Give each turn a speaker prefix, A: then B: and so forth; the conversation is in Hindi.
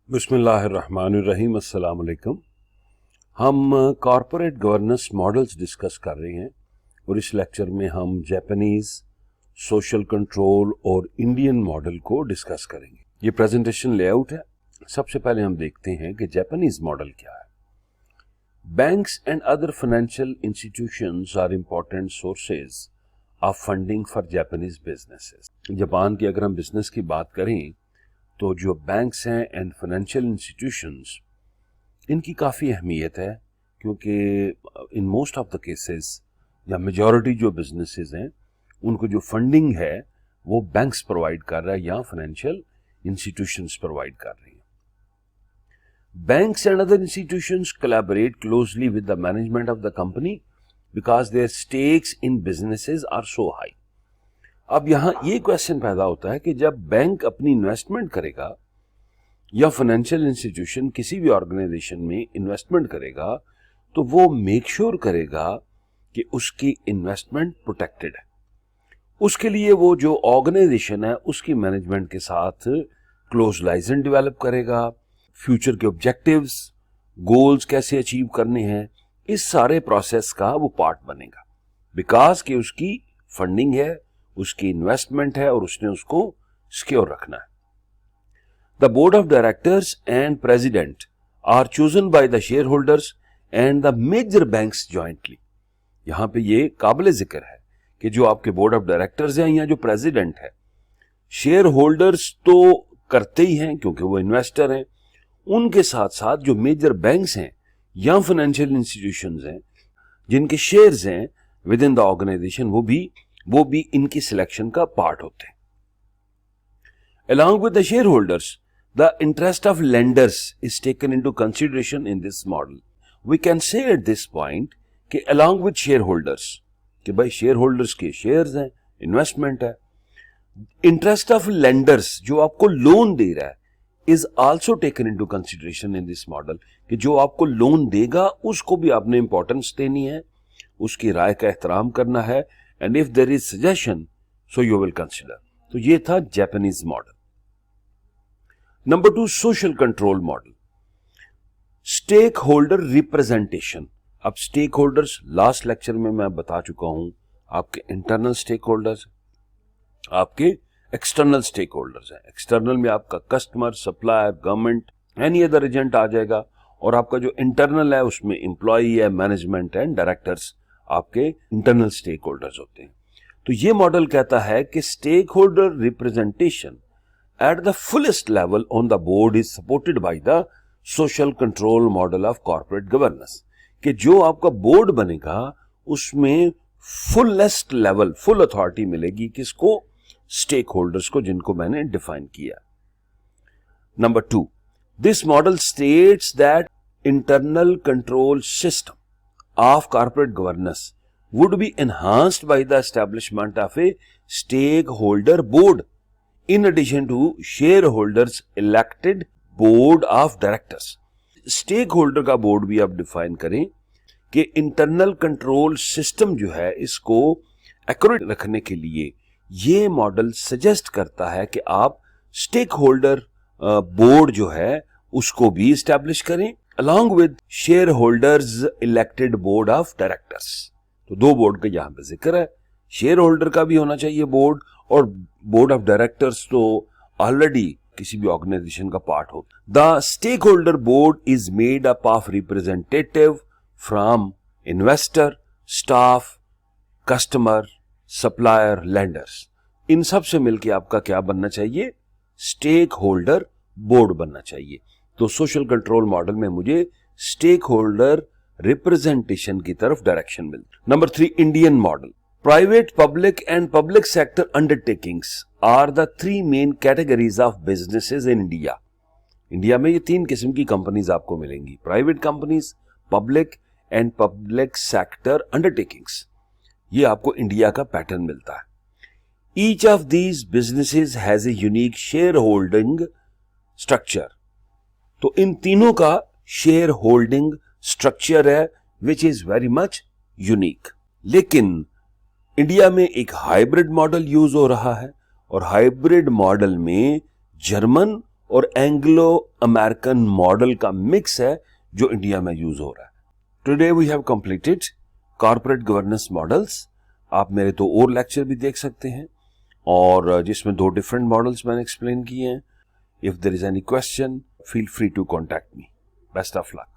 A: बिस्मिल्लाहिर्रहमानिर्रहीम। अस्सलाम वालेकुम। हम कॉरपोरेट गवर्नेंस मॉडल्स डिस्कस कर रहे हैं और इस लेक्चर में हम जापानीज सोशल कंट्रोल और इंडियन मॉडल को डिस्कस करेंगे। ये प्रेजेंटेशन लेआउट है। सबसे पहले हम देखते हैं कि जापानीज मॉडल क्या है। Banks and other financial institutions are important sources of funding for Japanese businesses. Japan की अगर हम बिजनेस की बात करें तो जो बैंक्स हैं एंड फाइनेंशियल इंस्टीट्यूशंस, इनकी काफ़ी अहमियत है, क्योंकि in most of the cases या मेजॉरिटी जो बिजनेसेस हैं उनको जो फंडिंग है वो बैंक्स प्रोवाइड कर रहा है या फाइनेंशियल इंस्टीट्यूशंस प्रोवाइड कर रही हैं। Banks and other institutions collaborate closely with the management of the company because their stakes in businesses are so high. अब यहां ये क्वेश्चन पैदा होता है कि जब बैंक अपनी इन्वेस्टमेंट करेगा या फाइनेंशियल इंस्टीट्यूशन किसी भी ऑर्गेनाइजेशन में इन्वेस्टमेंट करेगा तो वो मेक श्योर करेगा कि उसकी इन्वेस्टमेंट प्रोटेक्टेड है। उसके लिए वो जो ऑर्गेनाइजेशन है उसकी मैनेजमेंट के साथ क्लोज लाइजेंस डेवलप करेगा, फ्यूचर के ऑब्जेक्टिव्स, गोल्स कैसे अचीव करने हैं, इस सारे प्रोसेस का वो पार्ट बनेगा, बिकॉज कि उसकी फंडिंग है, उसकी इन्वेस्टमेंट है और उसने उसको सिक्योर रखना है। The board of directors and president are chosen by the share holders and the major banks jointly. यहां पे ये काबिल जिक्र है कि जो आपके बोर्ड ऑफ डायरेक्टर्स हैं या जो प्रेसिडेंट है, शेयर होल्डर्स तो करते ही हैं क्योंकि वो इन्वेस्टर हैं, उनके साथ साथ जो मेजर बैंक्स हैं या फाइनेंशियल इंस्टीट्यूशंस हैं जिनके शेयर्स हैं विद इन द ऑर्गेनाइजेशन, वो भी इनकी सिलेक्शन का पार्ट होते हैं। Along with the shareholders, the interest of lenders is taken into consideration in this model. We can say at this point कि along with shareholders, कि भाई shareholders के shares हैं, investment है, interest of lenders जो आपको लोन दे रहा है is also taken into consideration in this model, कि जो आपको लोन देगा उसको भी आपने इंपॉर्टेंस देनी है, उसकी राय का एहतराम करना है, and if there is suggestion, so you will consider. तो ये था Japanese model. Number 2, social control model. Stakeholder representation. अब स्टेक होल्डर्स लास्ट लेक्चर में मैं बता चुका हूं, आपके इंटरनल स्टेक होल्डर्स, आपके एक्सटर्नल स्टेक होल्डर्स हैं। एक्सटर्नल में आपका customer, supplier, government, any other agent आ जाएगा, और आपका जो इंटरनल है उसमें एम्प्लॉई है, मैनेजमेंट एंड डायरेक्टर्स आपके इंटरनल स्टेक होल्डर्स होते हैं। तो ये मॉडल कहता है कि stakeholder representation at the fullest level on the board is supported by the social control model of corporate governance, कि जो आपका बोर्ड बनेगा उसमें फुलेस्ट लेवल, फुल अथॉरिटी मिलेगी किसको? स्टेक होल्डर्स को, जिनको मैंने डिफाइन किया। Number 2, this model states that internal control system of corporate governance would be enhanced by the establishment of a stakeholder board in addition to shareholders elected board of directors. Stakeholder का बोर्ड भी आप डिफाइन करें कि इंटरनल कंट्रोल सिस्टम जो है इसको एक्यूरेट रखने के लिए ये मॉडल सजेस्ट करता है कि आप स्टेक होल्डर बोर्ड जो है उसको भी इस्टेब्लिश करें along with shareholders elected board of directors. तो दो बोर्ड का यहां पे जिक्र है, शेयर होल्डर का भी होना चाहिए बोर्ड, और बोर्ड ऑफ डायरेक्टर्स तो ऑलरेडी किसी भी ऑर्गेनाइजेशन का पार्ट हो। The stakeholder board is made up of representative from investor, staff, customer, supplier, lenders. इन सब से मिलकर आपका क्या बनना चाहिए? स्टेक होल्डर बोर्ड बनना चाहिए। तो सोशल कंट्रोल मॉडल में मुझे स्टेक होल्डर रिप्रेजेंटेशन की तरफ डायरेक्शन मिलती। Number 3, Indian model. Private, public and public sector undertakings are the 3 main categories of businesses in India. India में ये 3 किस्म की कंपनीज आपको मिलेंगी, private companies, public and public sector undertakings. ये आपको इंडिया का पैटर्न मिलता है। Each of these businesses has a unique share holding structure. तो इन तीनों का शेयर होल्डिंग स्ट्रक्चर है which is very much unique. लेकिन इंडिया में एक हाइब्रिड मॉडल यूज हो रहा है, और हाइब्रिड मॉडल में जर्मन और एंग्लो अमेरिकन मॉडल का मिक्स है जो इंडिया में यूज हो रहा है। Today we have completed corporate governance models. आप मेरे तो और लेक्चर भी देख सकते हैं और जिसमें 2 डिफरेंट मॉडल्स मैंने एक्सप्लेन किए हैं। If there is any question, feel free to contact me. Best of luck.